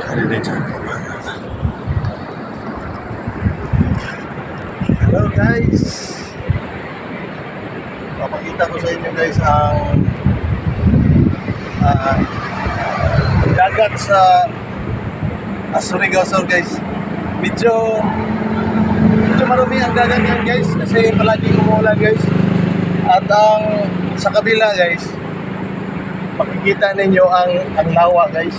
Hello guys, papakita ko sa inyo guys ang dagat sa Surigao Sur guys. Medyo marumi ang dagat yan guys kasi palagi umuulan guys. At sa kabila guys, makikita ninyo ang lawa guys.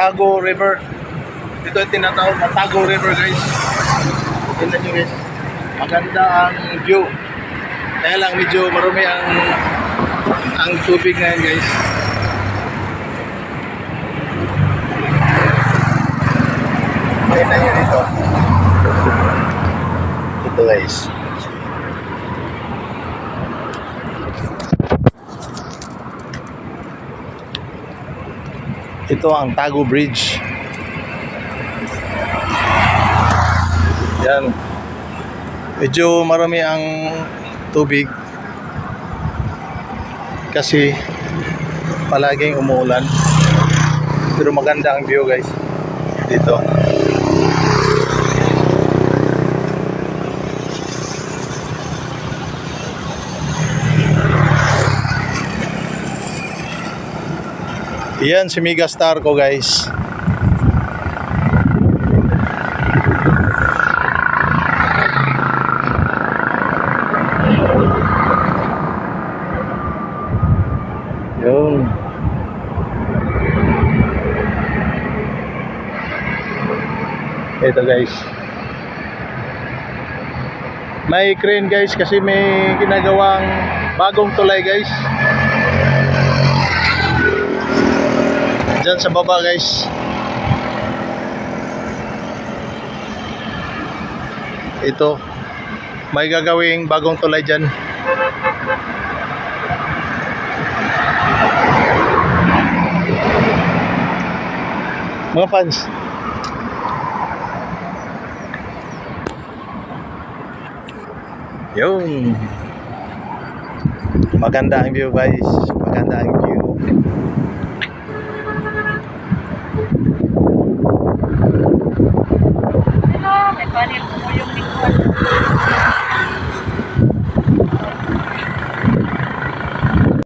Tago River. Dito yung tinatawag na Tago River guys. Tingnan nyo guys, maganda ang view. Kaya lang medyo marumi ang tubig ngayon guys. Tingnan nyo dito. Ito guys. Ito ang Tago Bridge. Yan. Medyo marami ang tubig kasi palaging umuulan. Pero maganda ang view guys dito. Yan si Megastar ko guys. Yun. Ito guys. May crane guys kasi may ginagawang bagong tulay guys. Diyan sa baba guys. Ito. May gagawing bagong tulay dyan. Mga fans. Yun. Maganda ang view guys. Maganda ang view.